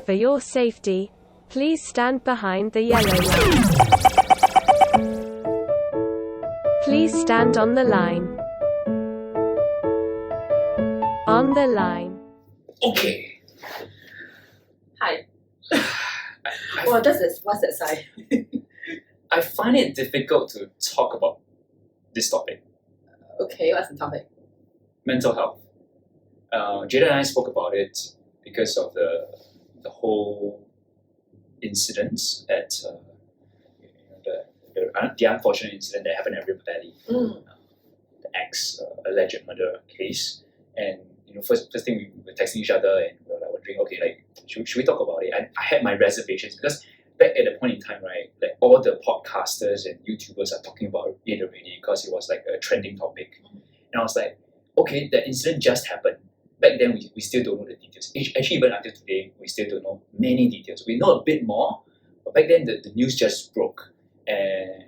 For your safety, please stand behind the yellow line. Please stand on the line. On the line. Okay. Hi. What's that sign? I find it difficult to talk about this topic, Okay, what's the topic? mental health. Jada and I spoke about it because of the whole incidents at the unfortunate incident that happened at River Valley, the alleged murder case. And first thing we were texting each other and we were like wondering, okay, like should we talk about it? I had my reservations because back at the point in time, right, like all the podcasters and YouTubers are talking about it already because it was like a trending topic. And I was like, okay, that incident just happened. Back then, we still don't know the details. Actually, even until today, we still don't know many details. We know a bit more, but back then, the news just broke. And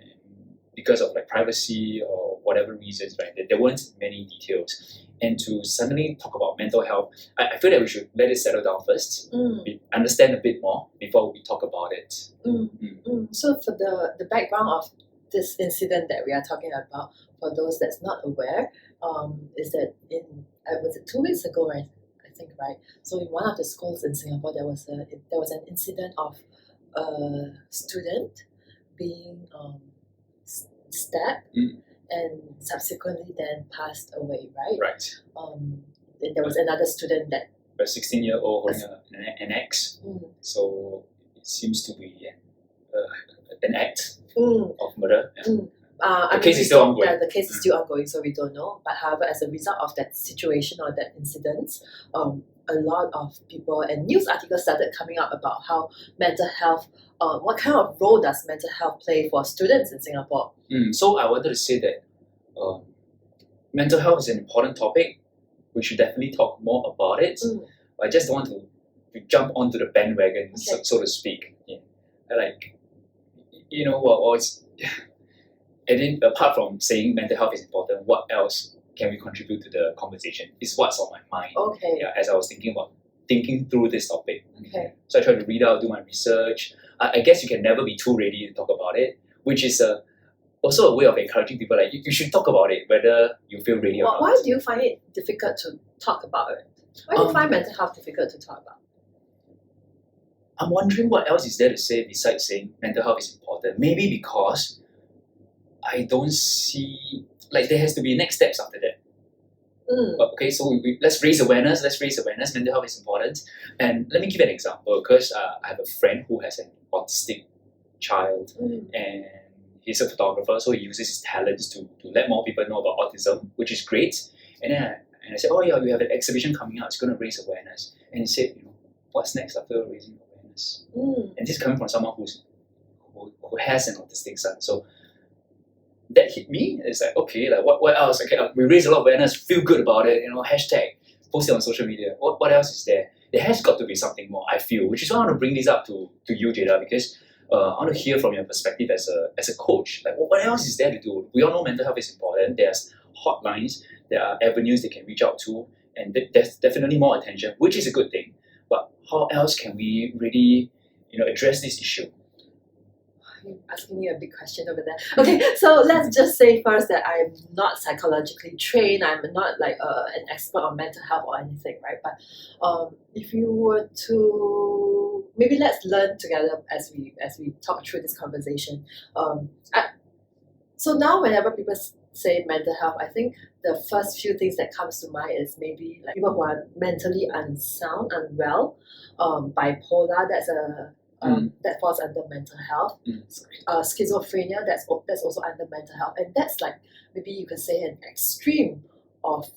because of like privacy or whatever reasons, right, there weren't many details. And to suddenly talk about mental health, I feel that we should let it settle down first, understand a bit more before we talk about it. So for the background of this incident that we are talking about, for those that's not aware, is that was it 2 weeks ago, right? I think, right? So in one of the schools in Singapore, there was an incident of a student being stabbed and subsequently then passed away, right? Right. Then there was another student that A 16-year-old holding an axe. So it seems to be an act of murder. Yeah. The case is still ongoing. Yeah, the case is still ongoing, so we don't know. But however, as a result of that situation or that incident, a lot of people and news articles started coming up about how mental health, what kind of role does mental health play for students in Singapore? So I wanted to say that mental health is an important topic. We should definitely talk more about it. I just don't want to jump onto the bandwagon, so to speak. Yeah. Like, it's... And then apart from saying mental health is important, what else can we contribute to the conversation? Is what's on my mind. Okay. Yeah, as I was thinking through this topic. Okay. So I tried to read out, do my research. I guess you can never be too ready to talk about it, which is also a way of encouraging people. Like you should talk about it, whether you feel ready or not. Why do you find it difficult to talk about it? Why do you find mental health difficult to talk about? I'm wondering what else is there to say besides saying mental health is important. Maybe because I don't see, like, there has to be next steps after that. Okay, so let's raise awareness. Mental health is important. And let me give an example because I have a friend who has an autistic child and he's a photographer, so he uses his talents to let more people know about autism, which is great. And then I said, oh yeah, we have an exhibition coming out. It's going to raise awareness. And he said, what's next after raising awareness? And this is coming from someone who has an autistic son. So that hit me. It's like, okay, like what else? Okay, we raise a lot of awareness, feel good about it, hashtag, post it on social media. What else is there? There has got to be something more, I feel, which is why I want to bring this up to you, Jada, because I want to hear from your perspective as a coach. Like, what else is there to do? We all know mental health is important. There's hotlines, there are avenues they can reach out to, and there's definitely more attention, which is a good thing. But how else can we really, address this issue? You're asking me a big question over there. Okay, so let's just say first that I'm not psychologically trained. I'm not like an expert on mental health or anything, right? But if you were to maybe let's learn together as we talk through this conversation. So now whenever people say mental health, I think the first few things that comes to mind is maybe like people who are mentally unsound, unwell, bipolar. That falls under mental health. Schizophrenia, that's also under mental health, and that's like maybe you could say an extreme of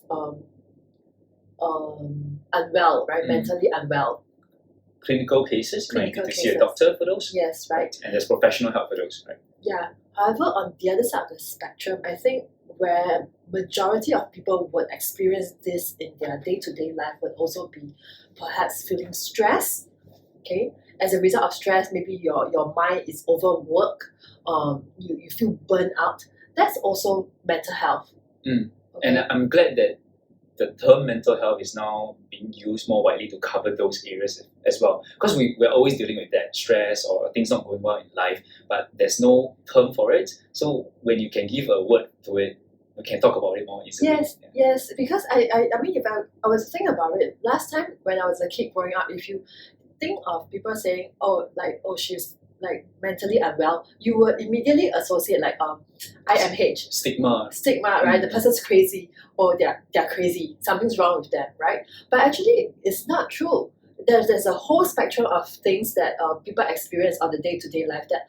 unwell, right? Mentally unwell. Clinical cases, you need to see a cases. Doctor for those. Yes, right. And there's professional help for those, right? Yeah. However, on the other side of the spectrum, I think where majority of people would experience this in their day-to-day life would also be perhaps feeling stress. Okay. As a result of stress, maybe your mind is overworked, you feel burnt out. That's also mental health. Okay. And I'm glad that the term mental health is now being used more widely to cover those areas as well. Because we're always dealing with that stress or things not going well in life, but there's no term for it. So when you can give a word to it, we can talk about it more easily. Yes, yes, because I mean, if I was thinking about it, last time when I was a kid growing up, if you think of people saying, oh, like, oh, she's like mentally unwell, you would immediately associate like IMH. Stigma. Right? The person's crazy, or they're crazy. Something's wrong with them, right? But actually, it's not true. There's a whole spectrum of things that people experience on the day-to-day life that,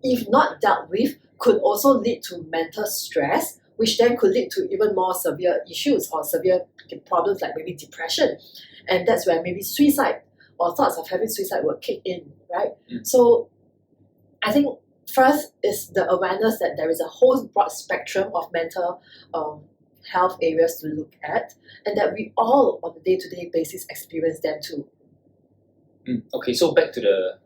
if not dealt with, could also lead to mental stress, which then could lead to even more severe issues or severe problems like maybe depression. And that's where maybe suicide or thoughts of having suicide will kick in, right? So I think first is the awareness that there is a whole broad spectrum of mental health areas to look at, and that we all on a day-to-day basis experience them too. Okay, so back to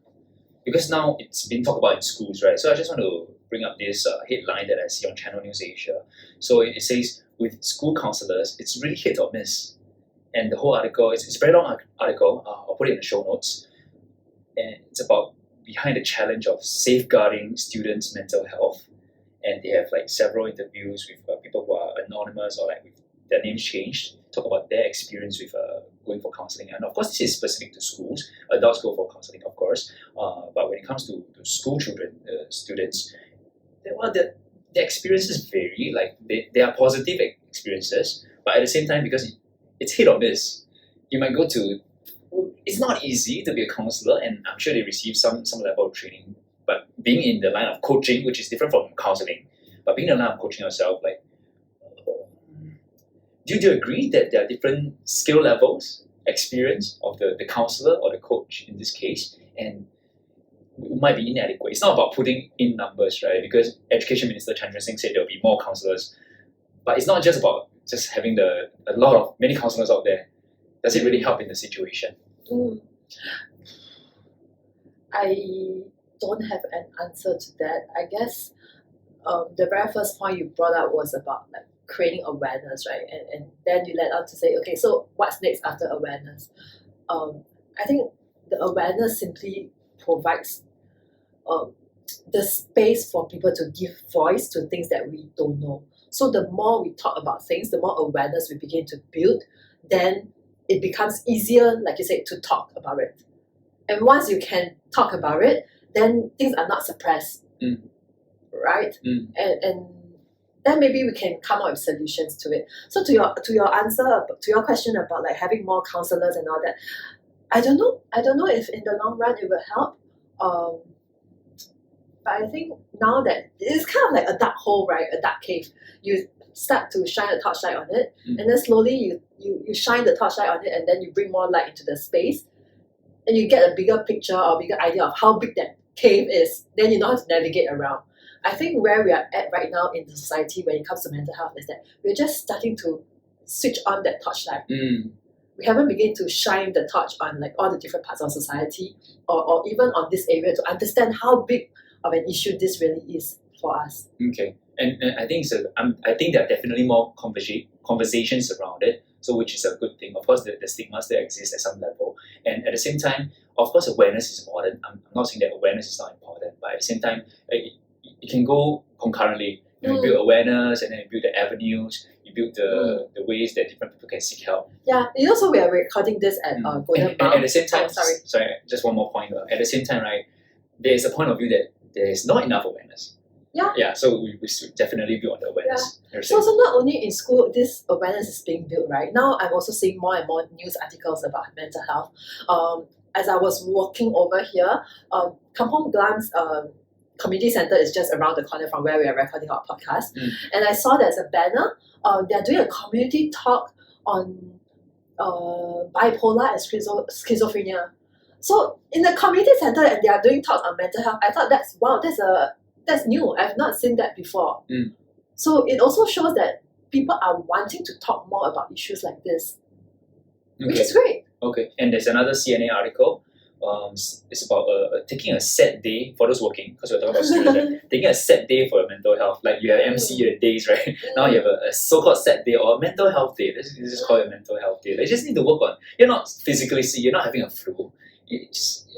because now it's been talked about in schools, right? So I just want to bring up this headline that I see on Channel News Asia. So it says, with school counselors, it's really hit or miss. And the whole article, it's a very long article, I'll put it in the show notes. And it's about behind the challenge of safeguarding students' mental health. And they have like several interviews with people who are anonymous or like with their names changed, talk about their experience with going for counseling. And of course, this is specific to schools. Adults go for counseling, of course. But when it comes to school children, students, the experiences vary. Like they are positive experiences, but at the same time, because it's hit or miss, you might go to. It's not easy to be a counselor, and I'm sure they receive some level of training. But being in the line of coaching, which is different from counseling, but being in the line of coaching yourself, like, do you agree that there are different skill levels, experience of the counselor or the coach in this case, and it might be inadequate? It's not about putting in numbers, right? Because Education Minister Chan Chun Sing said there will be more counselors, but it's not just about just having many counselors out there. Does it really help in the situation? I don't have an answer to that. I guess the very first point you brought up was about like creating awareness, right? And then you led on to say, okay, so what's next after awareness? I think the awareness simply provides the space for people to give voice to things that we don't know. So the more we talk about things, the more awareness we begin to build, then it becomes easier, like you said, to talk about it. And once you can talk about it, then things are not suppressed, right? And then maybe we can come up with solutions to it. So to your answer, to your question about like having more counselors and all that, I don't know if in the long run it will help. But I think now that it's kind of like a dark hole, right? A dark cave. You start to shine a torchlight on it, and then slowly you shine the torchlight on it, and then you bring more light into the space, and you get a bigger picture or bigger idea of how big that cave is. Then you know how to navigate around. I think where we are at right now in the society when it comes to mental health is that we're just starting to switch on that torchlight. We haven't begun to shine the torch on like all the different parts of society or even on this area to understand how big of an issue this really is for us. Okay, and I think I think there are definitely more conversations around it, so which is a good thing. Of course, the stigmas that exist at some level, and at the same time, of course, awareness is important. I'm not saying that awareness is not important, but at the same time, it can go concurrently. You build awareness, and then you build the avenues. You build the ways that different people can seek help. Yeah, you know, so we are recording this at Golden Mount. And at the same time, sorry, just one more point. At the same time, right, there is a point of view that there is not enough awareness. Yeah, so we should definitely build on the awareness. Yeah. So not only in school, this awareness is being built, right? Now I'm also seeing more and more news articles about mental health. As I was walking over here, Kampong Glam's community center is just around the corner from where we are recording our podcast. And I saw there's a banner. They're doing a community talk on bipolar and schizophrenia. So in the community center, and they are doing talks on mental health. I thought that's new. I've not seen that before. So it also shows that people are wanting to talk more about issues like this, which is great. Okay, and there's another CNA article it's about taking a set day for those working, because we're talking about students, right? Taking a set day for your mental health. Like you have MC days, right? Now you have a so-called set day or a mental health day. Let's just call it a mental health day. They just need to work on. You're not physically sick. You're not having a flu. You just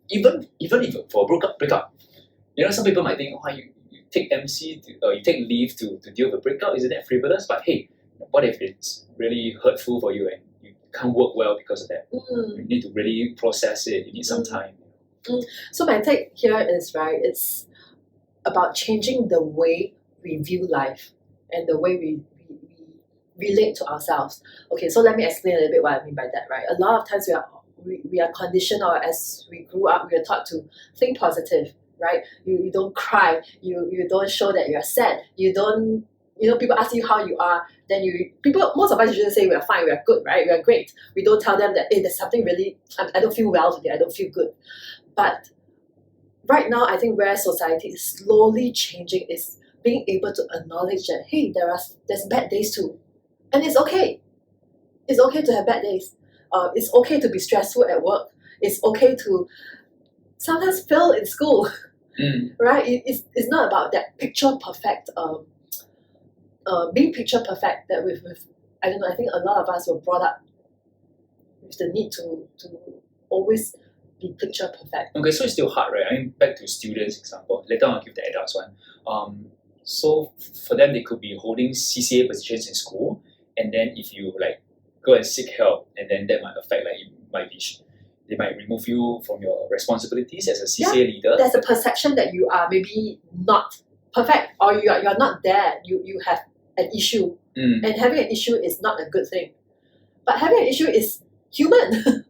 even if for a breakup, some people might think, you take MC you take leave to deal with a breakup. Isn't that frivolous? But hey, what if it's really hurtful for you and you can't work well because of that? You need to really process it. You need some time. So my take here is, right, it's about changing the way we view life and the way we relate to ourselves. Okay, so let me explain a little bit what I mean by that, right? A lot of times we are conditioned, or as we grew up, we are taught to think positive, right? You don't cry, you don't show that you're sad, you don't, people ask you how you are, then most of us usually say we are fine, we are good, right? We are great. We don't tell them that, hey, there's something really, I don't feel well today, I don't feel good. But right now, I think where society is slowly changing is being able to acknowledge that, hey, there's bad days too. And it's okay. It's okay to have bad days. It's okay to be stressful at work. It's okay to sometimes fail in school, right? It's not about that picture perfect, being picture perfect. That with I don't know. I think a lot of us were brought up with the need to always be picture perfect. Okay, so it's still hard, right? I mean, back to students example. Later on, I'll give the adults one. So for them, they could be holding CCA positions in school, and then if you go and seek help, and then that might affect, they might remove you from your responsibilities as a CCA leader. There's a perception that you are maybe not perfect, or you're not there. You have an issue, and having an issue is not a good thing. But having an issue is human.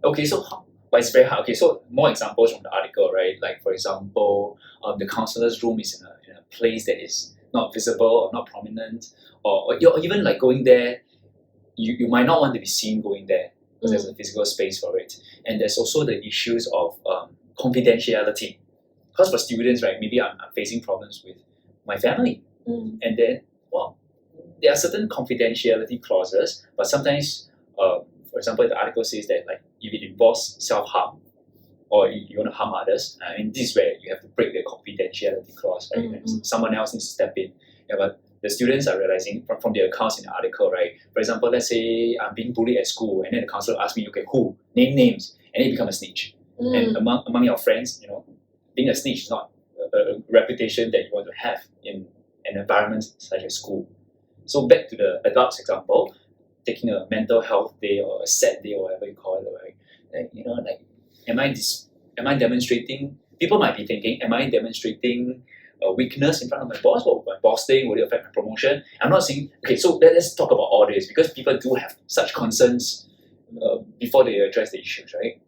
Okay, but it's very hard. Okay, so more examples from the article, right? Like, for example, the counselor's room is in a place that is not visible or not prominent, or even going there, you might not want to be seen going there because there's a physical space for it. And there's also the issues of confidentiality. Because for students, right, maybe I'm facing problems with my family. And then, there are certain confidentiality clauses, but sometimes, for example, the article says that if it involves self-harm or you want to harm others, I mean, this is where you have to break the confidentiality clause, right? And someone else needs to step in. Yeah, but the students are realizing from the accounts in the article, right? For example, let's say I'm being bullied at school, and then the counselor asks me, okay, who? Name names, and then you become a snitch. And among your friends, being a snitch is not a reputation that you want to have in an environment such as school. So back to the adults example, taking a mental health day or a sad day or whatever you call it, right? Am I demonstrating? People might be thinking, am I demonstrating a weakness in front of my boss? What would my boss think? Would it affect my promotion? I'm not saying. Okay, so let's talk about all this, because people do have such concerns before they address the issues, right?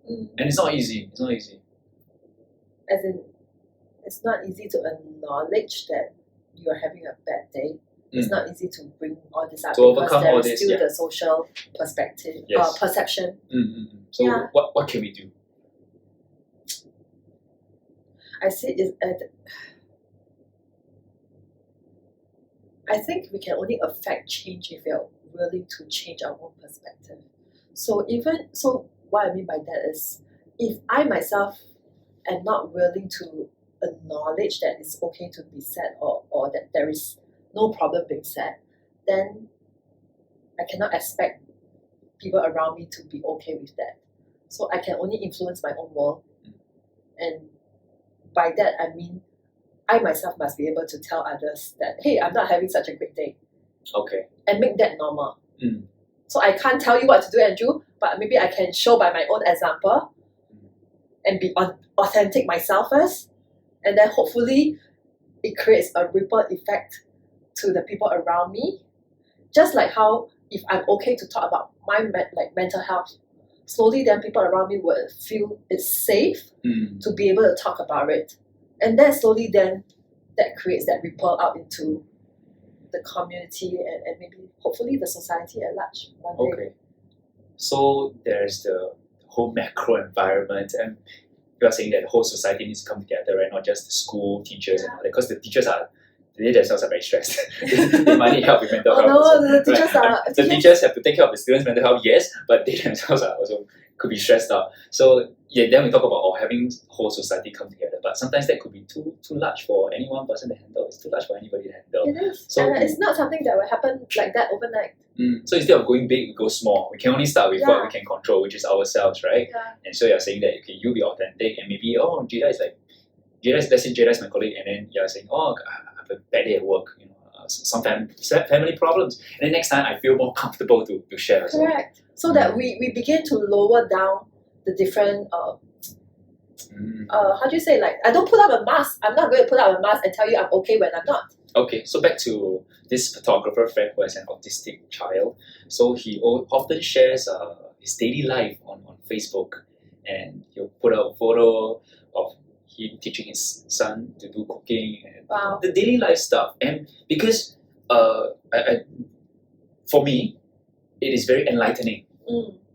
And it's not easy. It's not easy. As in, it's not easy to acknowledge that you are having a bad day. It's not easy to bring all this up because there is still the social perspective, perception. So what can we do? I see it I think we can only affect change if we are willing to change our own perspective. So what I mean by that is, if I myself am not willing to acknowledge that it's okay to be sad, or that there is no problem being sad, then I cannot expect people around me to be okay with that. So I can only influence my own world. And by that, I mean, I myself must be able to tell others that, hey, I'm not having such a great day. Okay. And make that normal. So I can't tell you what to do, Andrew, but maybe I can show by my own example and be authentic myself first. And then hopefully it creates a ripple effect to the people around me. Just like how if I'm okay to talk about my mental health, slowly then people around me will feel it's safe to be able to talk about it. And then slowly then that creates that ripple out into the community and maybe hopefully the society at large one day. Okay. So there's the whole macro environment, and you are saying that the whole society needs to come together, right? Not just the school, teachers, and all that, because the teachers they themselves are very stressed. They might need help with mental health. No, the teachers right? The teachers have to take care of the students' mental health, yes, but they themselves are also could be stressed out. So yeah, then we talk about having whole society come together. But sometimes that could be too large for any one person to handle. It's too large for anybody to handle. It is. So And it's not something that will happen like that overnight. So instead of going big, we go small. We can only start with what Yeah. we can control, which is ourselves, right? Yeah. And so you're saying that okay, you be authentic, and maybe Jada is like let's say Jada is my colleague, and then you're saying I have a bad day at work, some family problems, and then next time I feel more comfortable to share as well. Correct. So that we begin to lower down the different how do you say, like, I don't put up a mask. I'm not going to put up a mask and tell you I'm okay when I'm not. Okay, so back to this photographer friend who has an autistic child. So he often shares his daily life on Facebook, and he'll put out a photo of him teaching his son to do cooking and Wow. the daily life stuff. And because for me, it is very enlightening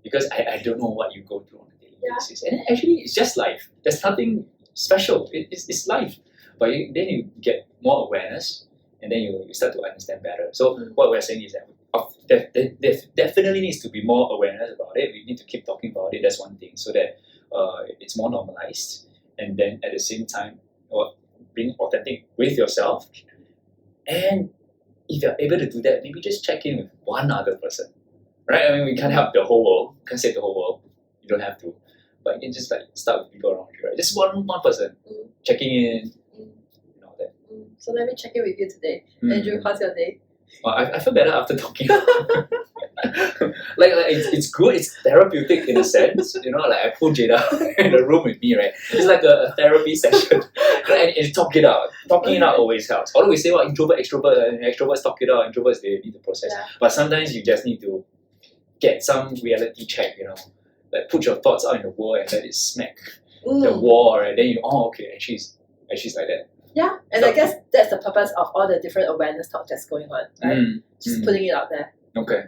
because I don't know what you go through on a daily Yeah. basis. And actually, it's just life. There's nothing special. It's life. But then you get more awareness, and then you start to understand better. So what we're saying is that there definitely needs to be more awareness about it. We need to keep talking about it. That's one thing, so that it's more normalized. And then at the same time, being authentic with yourself. And if you're able to do that, maybe just check in with one other person, right? I mean, we can't help the whole world. Can't save the whole world. You don't have to. But you can just like start with people around you, right? Just one person checking in. That. So let me check in with you today. Andrew, how's your day? I feel better after talking. like it's good. It's therapeutic in a sense. Like I pull Jada in the room with me, right? It's like a therapy session, right? And talk it out. Talking it out always helps. Although we say, introvert, extrovert, extroverts talk it out. Introverts, they need to process. Yeah. But sometimes you just need to get some reality check. Like put your thoughts out in the world and let it smack the wall, right? Then okay, actually it's like that. Yeah, and So- I guess that's the purpose of all the different awareness talk that's going on, right? Just putting it out there. Okay.